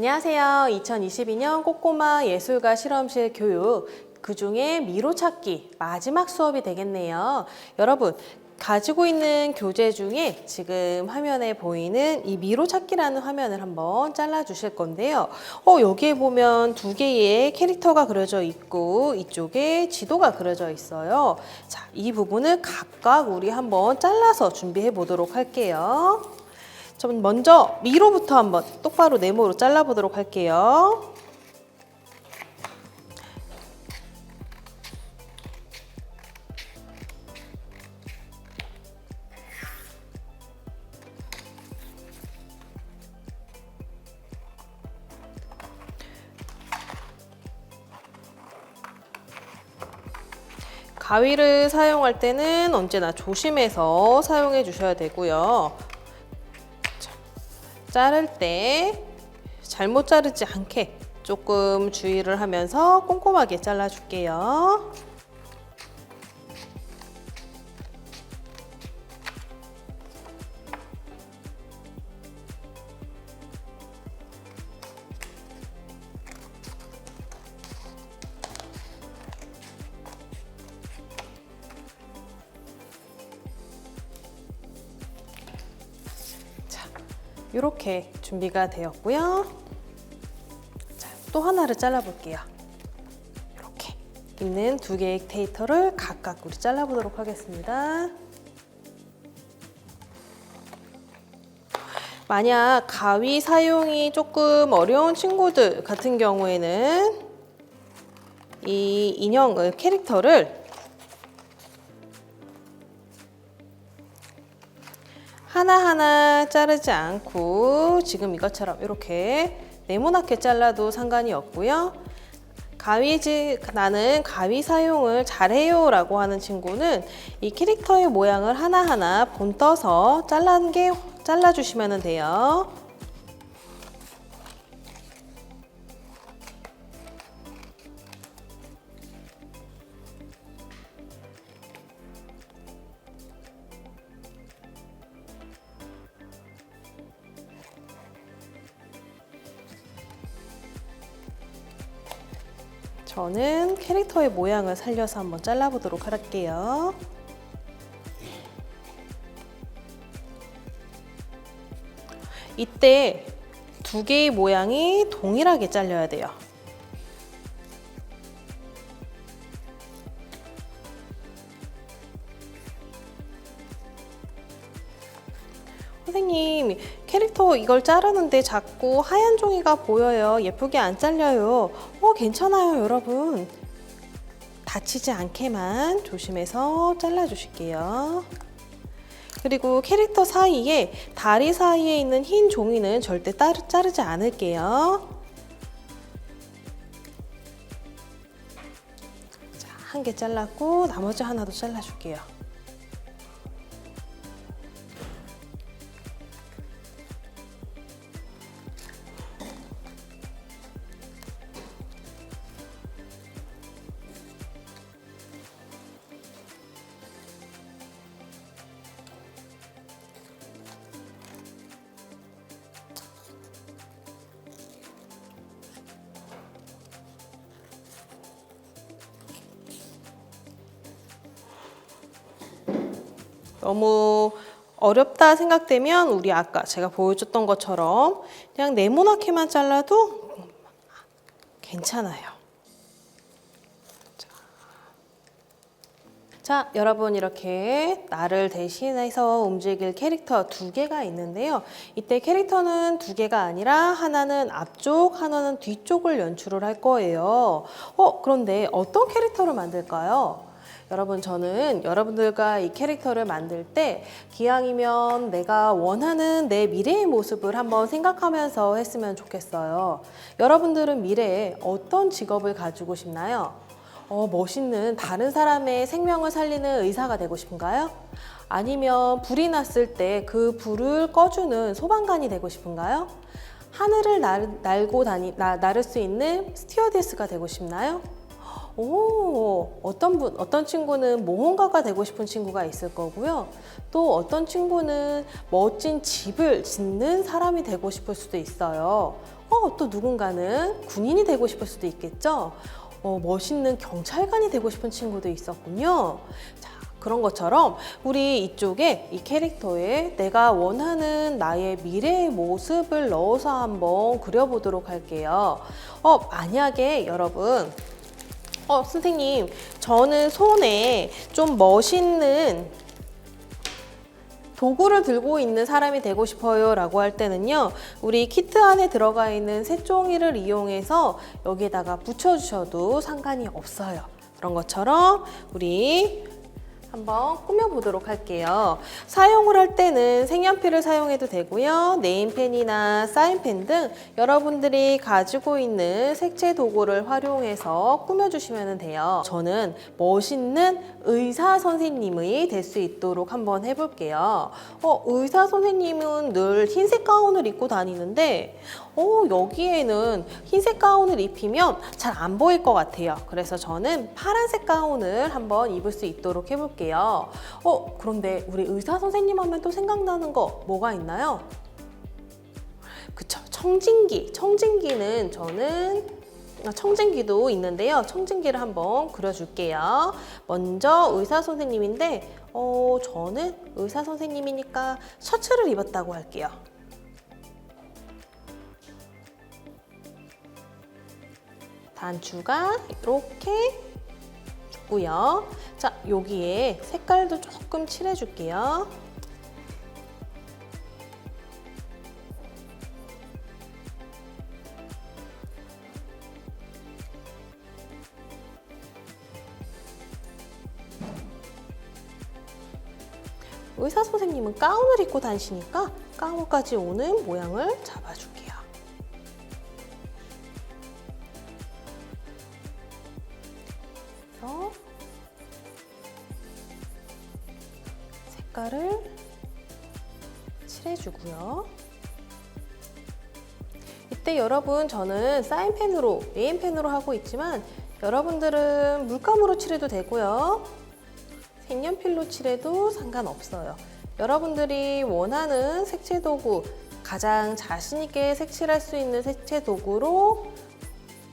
안녕하세요. 2022년 꼬꼬마 예술가 실험실 교육, 그중에 미로 찾기 마지막 수업이 되겠네요. 여러분, 가지고 있는 교재 중에 지금 화면에 보이는 이 미로 찾기라는 화면을 한번 잘라 주실 건데요. 여기에 보면 두 개의 캐릭터가 그려져 있고 이쪽에 지도가 그려져 있어요. 자, 이 부분을 각각 우리 한번 잘라서 준비해 보도록 할게요. 전 먼저 미로부터 한번 똑바로 네모로 잘라보도록 할게요. 가위를 사용할 때는 언제나 조심해서 사용해 주셔야 되고요. 자를 때 잘못 자르지 않게 조금 주의를 하면서 꼼꼼하게 잘라줄게요. 이렇게 준비가 되었고요. 자, 또 하나를 잘라볼게요. 이렇게 있는 두 개의 데이터를 각각 우리 잘라보도록 하겠습니다. 만약 가위 사용이 조금 어려운 친구들 같은 경우에는 이 인형 캐릭터를 하나하나 자르지 않고 지금 이것처럼 이렇게 네모나게 잘라도 상관이 없고요. 나는 가위 사용을 잘해요 라고 하는 친구는 이 캐릭터의 모양을 하나하나 본떠서 잘라주시면 돼요. 저는 캐릭터의 모양을 살려서 한번 잘라보도록 할게요. 이때 두 개의 모양이 동일하게 잘려야 돼요. 선생님, 캐릭터 이걸 자르는데 자꾸 하얀 종이가 보여요. 예쁘게 안 잘려요. 괜찮아요, 여러분. 다치지 않게만 조심해서 잘라주실게요. 그리고 캐릭터 사이에, 다리 사이에 있는 흰 종이는 절대 자르지 않을게요. 자, 한 개 잘랐고 나머지 하나도 잘라줄게요. 너무 어렵다 생각되면 우리 아까 제가 보여줬던 것처럼 그냥 네모나게만 잘라도 괜찮아요. 자, 여러분 이렇게 나를 대신해서 움직일 캐릭터 두 개가 있는데요. 이때 캐릭터는 두 개가 아니라 하나는 앞쪽, 하나는 뒤쪽을 연출을 할 거예요. 그런데 어떤 캐릭터를 만들까요? 여러분, 저는 여러분들과 이 캐릭터를 만들 때 기왕이면 내가 원하는 내 미래의 모습을 한번 생각하면서 했으면 좋겠어요. 여러분들은 미래에 어떤 직업을 가지고 싶나요? 멋있는 다른 사람의 생명을 살리는 의사가 되고 싶은가요? 아니면 불이 났을 때 그 불을 꺼주는 소방관이 되고 싶은가요? 하늘을 날고 날을 수 있는 스튜어디스가 되고 싶나요? 어떤 친구는 모험가가 되고 싶은 친구가 있을 거고요. 또 어떤 친구는 멋진 집을 짓는 사람이 되고 싶을 수도 있어요. 또 누군가는 군인이 되고 싶을 수도 있겠죠. 멋있는 경찰관이 되고 싶은 친구도 있었군요. 자, 그런 것처럼 우리 이쪽에 이 캐릭터에 내가 원하는 나의 미래의 모습을 넣어서 한번 그려보도록 할게요. 만약에 여러분 선생님, 저는 손에 좀 멋있는 도구를 들고 있는 사람이 되고 싶어요 라고 할 때는요, 우리 키트 안에 들어가 있는 색종이를 이용해서 여기에다가 붙여주셔도 상관이 없어요. 그런 것처럼 우리 한번 꾸며보도록 할게요. 사용을 할 때는 색연필을 사용해도 되고요. 네임펜이나 사인펜 등 여러분들이 가지고 있는 색채 도구를 활용해서 꾸며주시면 돼요. 저는 멋있는 의사 선생님이 될 수 있도록 한번 해볼게요. 의사 선생님은 늘 흰색 가운을 입고 다니는데 여기에는 흰색 가운을 입히면 잘 안 보일 것 같아요. 그래서 저는 파란색 가운을 한번 입을 수 있도록 해볼게요. 그런데 우리 의사 선생님 하면 또 생각나는 거 뭐가 있나요? 그쵸, 청진기. 청진기는 저는 청진기도 있는데요. 청진기를 한번 그려줄게요. 먼저 의사 선생님인데 저는 의사 선생님이니까 셔츠를 입었다고 할게요. 단추가 이렇게 있고요. 자, 여기에 색깔도 조금 칠해줄게요. 의사 선생님은 가운을 입고 다니시니까 가운까지 오는 모양을 잡아줄게요. 색깔을 칠해주고요. 이때 여러분, 저는 사인펜으로, 네임펜으로 하고 있지만 여러분들은 물감으로 칠해도 되고요. 색연필로 칠해도 상관없어요. 여러분들이 원하는 색채 도구, 가장 자신 있게 색칠할 수 있는 색채 도구로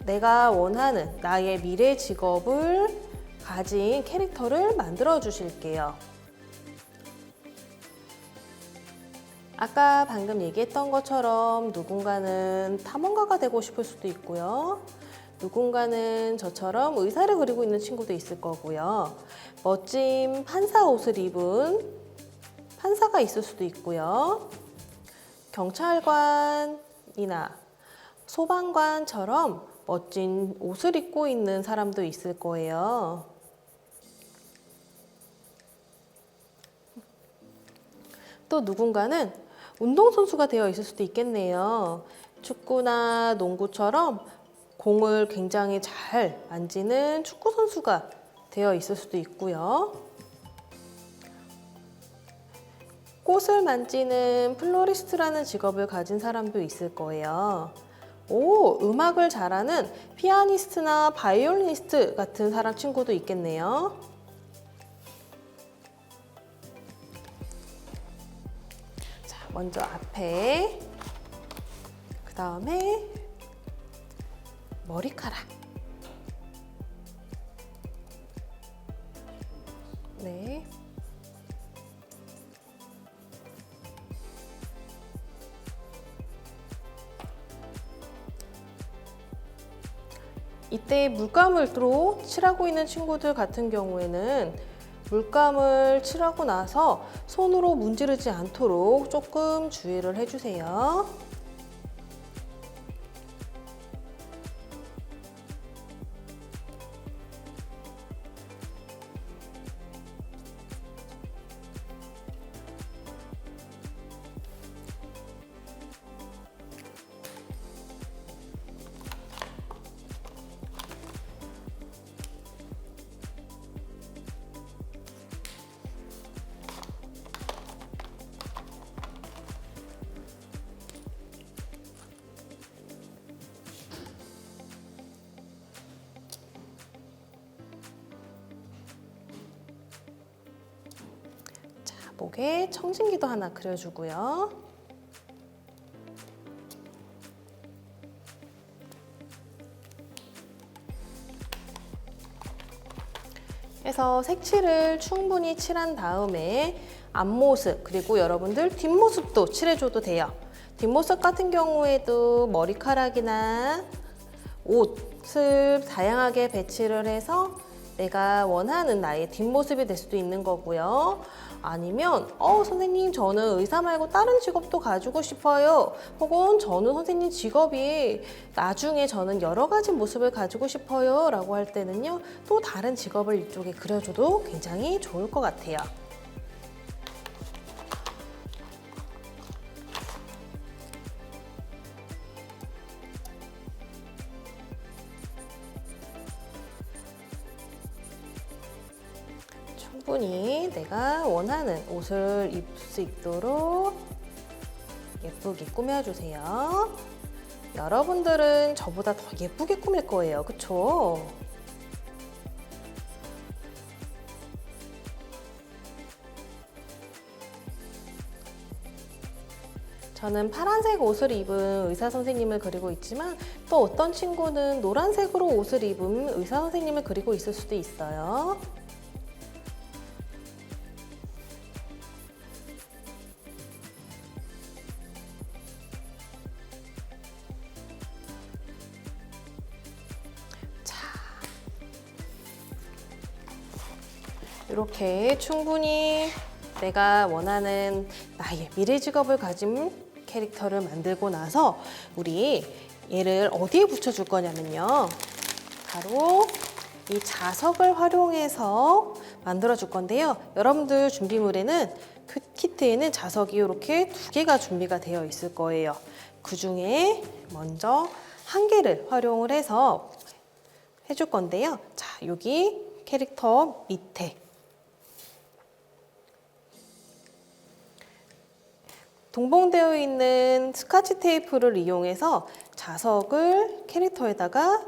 내가 원하는 나의 미래 직업을 가진 캐릭터를 만들어 주실게요. 아까 방금 얘기했던 것처럼 누군가는 탐험가가 되고 싶을 수도 있고요. 누군가는 저처럼 의사를 그리고 있는 친구도 있을 거고요. 멋진 판사 옷을 입은 판사가 있을 수도 있고요. 경찰관이나 소방관처럼 멋진 옷을 입고 있는 사람도 있을 거예요. 또 누군가는 운동선수가 되어 있을 수도 있겠네요. 축구나 농구처럼 공을 굉장히 잘 만지는 축구선수가 되어 있을 수도 있고요. 꽃을 만지는 플로리스트라는 직업을 가진 사람도 있을 거예요. 음악을 잘하는 피아니스트나 바이올리니스트 같은 사람 친구도 있겠네요. 자, 먼저 앞에, 그 다음에 머리카락. 네. 이때 물감으로 칠하고 있는 친구들 같은 경우에는 물감을 칠하고 나서 손으로 문지르지 않도록 조금 주의를 해주세요. 목에 청진기도 하나 그려주고요. 그래서 색칠을 충분히 칠한 다음에 앞모습 그리고 여러분들 뒷모습도 칠해줘도 돼요. 뒷모습 같은 경우에도 머리카락이나 옷을 다양하게 배치를 해서 내가 원하는 나의 뒷모습이 될 수도 있는 거고요. 아니면 선생님 저는 의사 말고 다른 직업도 가지고 싶어요. 혹은 저는 선생님 직업이 나중에 저는 여러 가지 모습을 가지고 싶어요 라고 할 때는요. 또 다른 직업을 이쪽에 그려줘도 굉장히 좋을 것 같아요. 충분히 내가 원하는 옷을 입을 수 있도록 예쁘게 꾸며주세요. 여러분들은 저보다 더 예쁘게 꾸밀 거예요. 그쵸? 저는 파란색 옷을 입은 의사 선생님을 그리고 있지만 또 어떤 친구는 노란색으로 옷을 입은 의사 선생님을 그리고 있을 수도 있어요. 이렇게 충분히 내가 원하는 나의 미래 직업을 가진 캐릭터를 만들고 나서 우리 얘를 어디에 붙여줄 거냐면요. 바로 이 자석을 활용해서 만들어 줄 건데요. 여러분들 준비물에는 키트에는 자석이 이렇게 2개가 준비가 되어 있을 거예요. 그 중에 먼저 1개를 활용을 해서 해줄 건데요. 자, 여기 캐릭터 밑에 동봉되어 있는 스카치 테이프를 이용해서 자석을 캐릭터에다가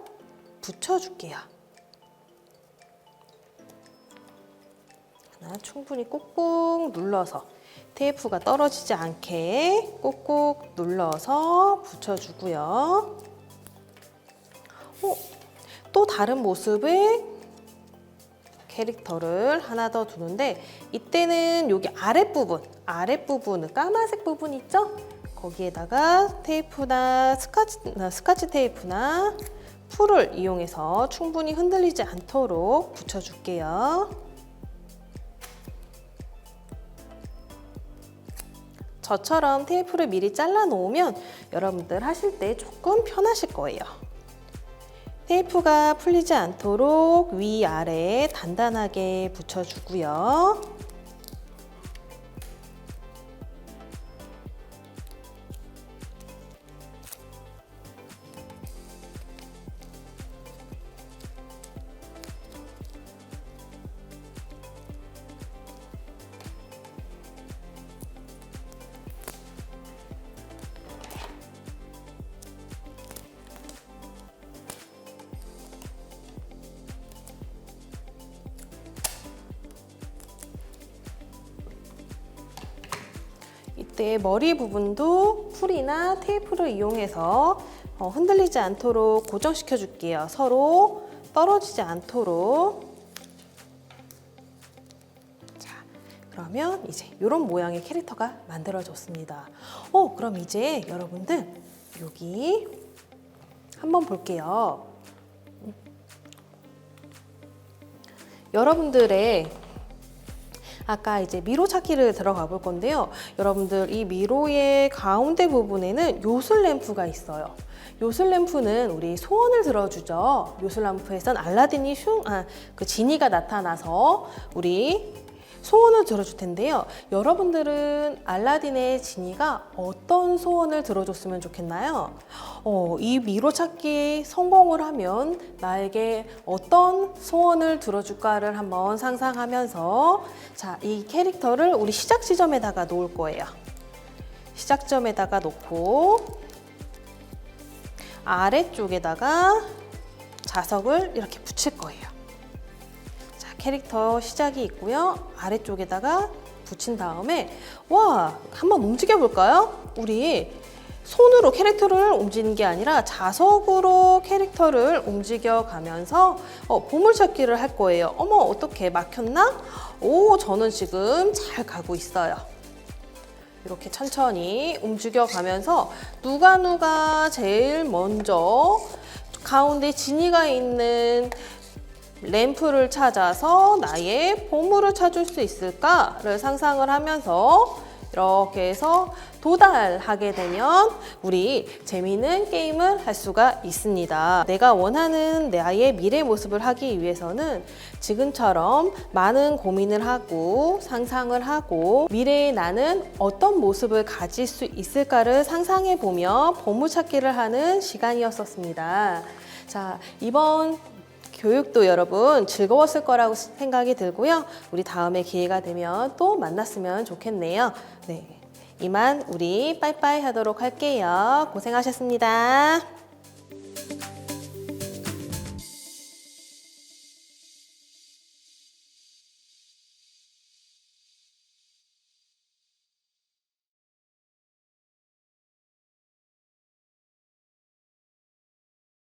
붙여줄게요. 하나 충분히 꾹꾹 눌러서 테이프가 떨어지지 않게 꾹꾹 눌러서 붙여주고요. 또 다른 모습의 캐릭터를 하나 더 두는데 이때는 여기 아랫부분 까만색 부분 있죠? 거기에다가 테이프나 스카치 테이프나 풀을 이용해서 충분히 흔들리지 않도록 붙여줄게요. 저처럼 테이프를 미리 잘라 놓으면 여러분들 하실 때 조금 편하실 거예요. 테이프가 풀리지 않도록 위아래 단단하게 붙여주고요. 이때 머리 부분도 풀이나 테이프를 이용해서 흔들리지 않도록 고정시켜 줄게요. 서로 떨어지지 않도록. 자, 그러면 이제 이런 모양의 캐릭터가 만들어졌습니다. 그럼 이제 여러분들 여기 한번 볼게요. 여러분들의 아까 이제 미로 찾기를 들어가 볼 건데요. 여러분들 이 미로의 가운데 부분에는 요술 램프가 있어요. 요술 램프는 우리 소원을 들어주죠. 요술 램프에선 알라딘이 그 지니가 나타나서 우리 소원을 들어줄 텐데요. 여러분들은 알라딘의 지니가 어떤 소원을 들어줬으면 좋겠나요? 이 미로 찾기 성공을 하면 나에게 어떤 소원을 들어줄까를 한번 상상하면서 자, 이 캐릭터를 우리 시작 지점에다가 놓을 거예요. 시작점에다가 놓고 아래쪽에다가 자석을 이렇게 붙일 거예요. 캐릭터 시작이 있고요. 아래쪽에다가 붙인 다음에 와, 한번 움직여 볼까요? 우리 손으로 캐릭터를 움직이는 게 아니라 자석으로 캐릭터를 움직여 가면서 보물찾기를 할 거예요. 어머, 어떻게 막혔나? 오, 저는 지금 잘 가고 있어요. 이렇게 천천히 움직여 가면서 누가 제일 먼저 가운데 지니가 있는 램프를 찾아서 나의 보물을 찾을 수 있을까를 상상을 하면서 이렇게 해서 도달하게 되면 우리 재미있는 게임을 할 수가 있습니다. 내가 원하는 나의 미래 모습을 하기 위해서는 지금처럼 많은 고민을 하고 상상을 하고 미래의 나는 어떤 모습을 가질 수 있을까를 상상해 보며 보물찾기를 하는 시간이었었습니다. 자, 이번 교육도 여러분 즐거웠을 거라고 생각이 들고요. 우리 다음에 기회가 되면 또 만났으면 좋겠네요. 네, 이만 우리 빠이빠이 하도록 할게요. 고생하셨습니다.